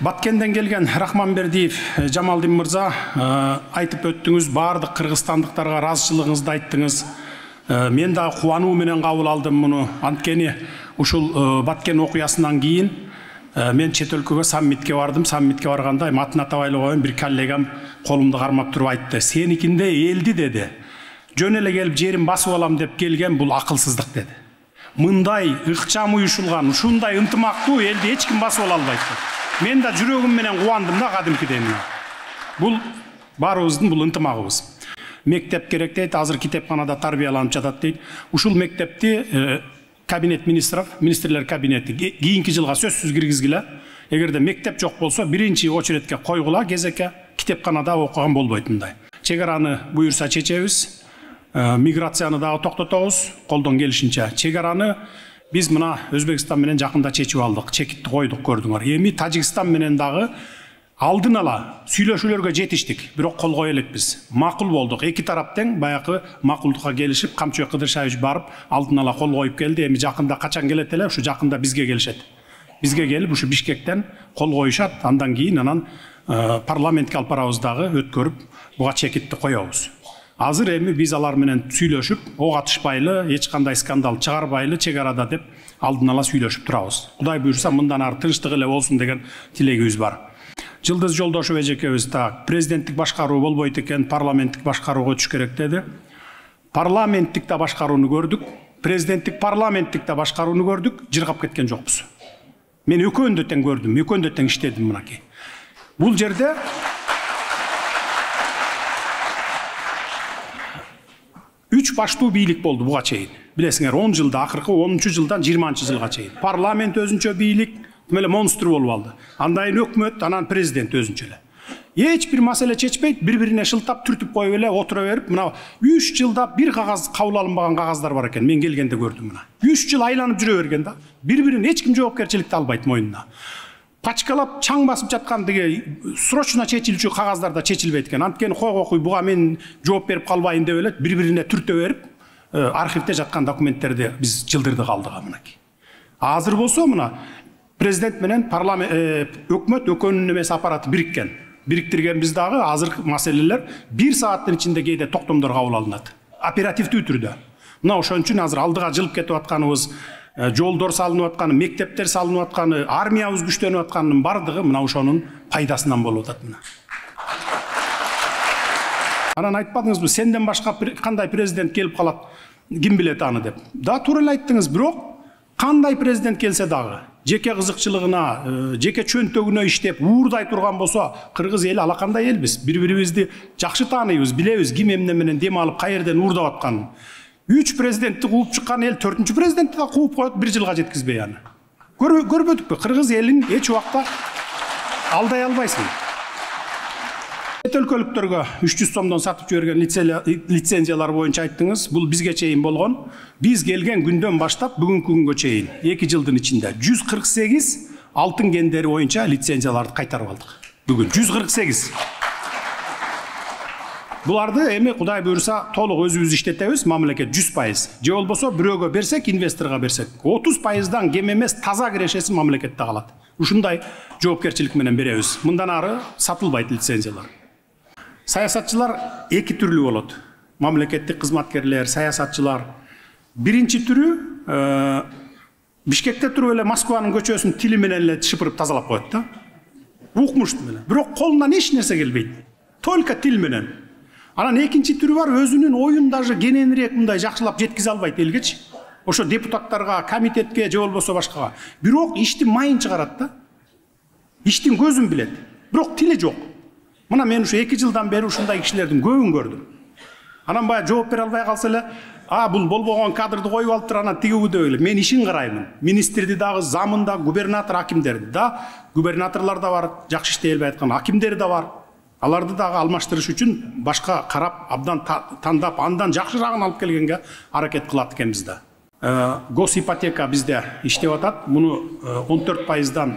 Баткенден келген Рахманбердиев Жамалдин мырза, айтып өттіңіз, бардық қырғызстандықтарға разышылығыңызды айттыңыз. Мен да қуануу менен кабыл алдым мұны. Анткени ушул Баткен окуясынан кийин мен чет өлкөгө саммитке бардым. Саммитке барганда атын атабай эле коеюн, бир коллегам колумду кармап туруп айтты. Сеникинде элди деди. Жөн эле келип жерин басып алам деп келген, бул акылсыздык деди. Мындай ыкчам уюшулган, ушундай ынтымактуу элди эч ким басып ала албайт. Мен да жүрөгүм менен кубандым да кадимкидей. Бул баарыбыздын бул ынтымагыбыз. Мектеп керек дейт, азыр китепканада тарбияланып жатат дейт. Ушул мектепти кабинет министрлер кабинети кийинки жылга сөзсүз киргизгиле. Эгерде мектеп жок болсо, биринчи очередке койгула, кезекке китепканада окуган болбойт мындай. Чек араны буюрса чечебиз. Миграцияны дагы токтотобуз, колдон келишинче. Чек араны биз мына Өзбекстан менен жакында чечип алдык, чекитти койдук, көрдүңөр. Эми Тажикстан менен дагы алдын ала сүйлөшүүлөргө жетиштик, бирок кол кое элекпиз. Макул болдук. Эки тарап тең баягы макулдукка келишип, Камчыбек Кыдыршаевич барып, алдын ала кол коюп келди. Эми жакында качан келет эле, ушу жакында бизге келишет. Бизге келип, ушу Бишкектен кол коюшат, андан кийин парламентке алып барабыз дагы, өткөрүп, буга чекитти коебуз. Азыр эми биз алар менен сүйлөшүп, ок атышпайлы, эч кандай скандал чыгарбайлы чек арада деп алдын ала сүйлөшүп турабыз. Кудай буйрса, мындан ары тынчтык эле болсун деген тилегибиз бар. Жылдыз Жолдошов эжекебиз президенттик башкаруу болбойт экен, парламенттик башкарууга өтүш керек деди. Парламенттик да башкарууну көрдүк, президенттик парламенттик да башкарууну көрдүк, жыргап кеткен жокпуз. Мен экөөнү да тең көрдүм, экөөнү да тең иштедим мынакей. Бул жерде үч баштуу бийлик болду буга чейин. Билесиңер, 10 жылда, акыркы 10-чу жылдан 20-чы жылга чейин. Парламент өзүнчө бийлик, эле монстр болуп алды. Андан өкмөт, анан президент өзүнчө эле. Эч бир маселе чечпейт, бири-бирине шылтап түртүп коюп эле отура берип, мына 3 жылда бир кагаз кабыл алынбаган кагаздар бар экен. Мен келгенде көрдүм мына. 3 жыл айланып жүрө берген да. Бири-бирин эч ким жоопкерчиликти албайт мойнуна. Пачкалап чаң басып жаткан деге срочно чечилчү кагаздарда чечилбейт экен. Анткени койгой буга мен жооп берип калбайын деп эле бири-бирине түртө берип, архивде жаткан документтерди биз жылдырдык алдык мынакей. Азыр болсо мына президент менен парламент өкмөт экөөнүн эмес аппараты бириккен. Бириктирген биз дагы азыркы маселелер 1 сааттын ичинде кээде токтомдор кабыл алынат. Оперативдүү түрдө. Мына ошон үчүн азыр алдыга жылып кетип атканыбыз, жолдор салынып атканы, мектептер салынып атканы, армиябыз күчтөнүп атканын бардыгы мына ошонун пайдасынан болуп атат мына. Анан айтпадыңызбы, сенден башка кандай президент келип калат, ким билет аны деп. Да, туура эле айттыңыз, бирок кандай президент келсе дагы, жеке кызыкчылыгына, жеке чөнтөгүнө иштеп, уурдай турган болсо, кыргыз эли алакандай элбиз. Бири-бирибизди жакшы тааныйбыз, билебиз ким эмне менен дем алып, каерден уурдап атканын. 3 президентти кууп чыккан эл 4-чү президентти да кууп коет, 1 жылга жеткизбей аны. Көрбөдүкпү? Кыргыз элин эч убакта алдай албайсың. Чет өлкөлүктөргө 300 сомдон сатып жиберген лицензиялар боюнча айттыңыз. Бул бизге чейин болгон. Биз келген күндөн баштап бүгүнкү күнгө чейин 2 жылдын ичинде 148 алтын кендери боюнча лицензияларды кайтарып алдык. Бүгүн 148. Буларды эми Кудай буйрса толук өзүбүз иштетебиз, мамлекет 100%. Же болбосо бирөөгө берсек, инвесторго берсек, 30%дан кем эмес таза кирешеси мамлекетте калат. Ушундай жоопкерчилик менен беребиз. Мындан ары сатылбайт лицензиялар. Саясатчылар 2 түрлүү болот. Мамлекеттик кызматкерлер, саясатчылар. Биринчи түрү Бишкекте туруп эле Москванын көчөсүн тили менен эле шыпырып тазалап коет да. Укмуш менен. Бирок колунан эч нерсе келбейт. Только тил менен. Анан экинчи түрү бар, өзүнүн оюн дажы кененирээк мындай жакшылап жеткизе албайт элгечи. Ошо депутаттарга, комитетке же болбосо башкага. Бирок иштин майын чыгарат да. Иштин көзүн билет. Бирок тили жок. Мына мен ушу 2 жылдан бери ушундай кишилердин көбүн көрдүм. Анан бая жооп бере албай калса эле, бул болбогон кадрды коюп алыптыр, анан тигиби деп эле. Мен ишин караймын. Министрди дагы, замын да, губернатор, акимдерди да, губернаторлор да бар, жакшы иштей албай аткан акимдер да бар. Аларды дагы алмаштырыш үчүн башка карап, абдан тандап, андан жакшырагын алып келгенге аракет кылат экенбиз да. Госипотека бизде иштеп атат. Муну 14%дан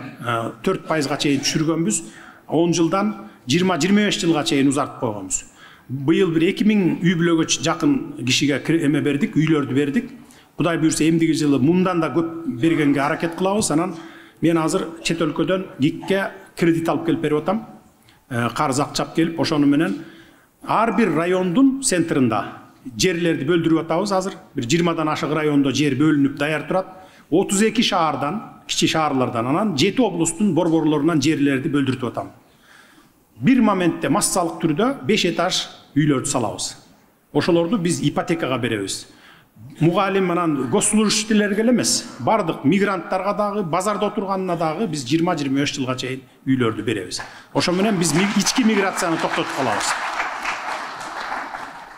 4%га чейин түшүргөнбүз. 10 жылдан 20-25 жылга чейин узартып койгонбуз. Быйыл бир 2000 үй бүлөгө жакын кишиге эме бердик, үйлөрдү бердик. Кудай буйрса эмдиги жылы мындан да көп бергенге аракет кылабыз. Анан мен азыр чет өлкөдөн ГИКке кредит алып келип берип атам. Карыз акчап келип, ошону менен ар бир райондун центринда жерлерди бөлдүрүп атабыз азыр. Бир 20дан ашык райондо жер бөлүнүп даяр турат. 32 шаардан, кичи шаарлардан, анан 7 облустун борборлорунан жерлерди бөлдүртүп атам. Бир моментте массалык түрдө 5 этаж үйлөрдү салабыз. Ошолорду биз ипотекага беребиз. Мугалим анан госслужащийлерге эмес, бардык мигранттарга дагы, базарда отурганына дагы биз 20-25 жылга чейин үйлөрдү беребиз. Ошо менен биз ички миграцияны токтотуп калабыз.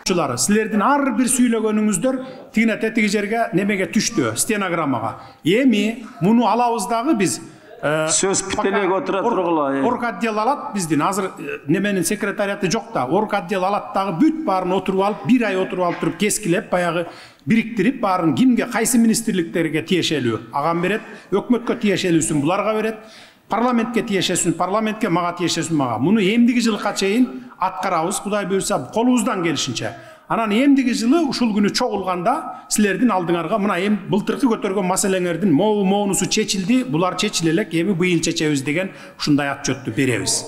Силердин ар бир сүйлөгөнүңүздөр тигине тетиги жерге немеге түштү, стенограммага. Эми муну алабыз дагы биз. Сөз бүтелек отура тургула. Орг отдел алат биздин. Азыр неменин секретариаты жок да. Орг отдел алат дагы бүт баарын отуруп алып, бир ай отуруп алып туруп кескилеп, баягы бириктирип, баарын кимге, кайсы министрликтерге тиешелүү агам берет, өкмөткө тиешелүүсүн буларга берет, парламентке тиешесин, парламентке, мага тиешесин мага. Муну эмдиги жылга чейин аткарабыз, Кудай буйрса, колубуздан келишинче. Анан эмдиги жылы ушул күнү чогулганда силердин алдыңарга мына эми былтыркы көтөргөн маселеңердин моунусу чечилди, булар чечиле элек, эми быйыл чечебиз деген ушундай отчетту беребиз.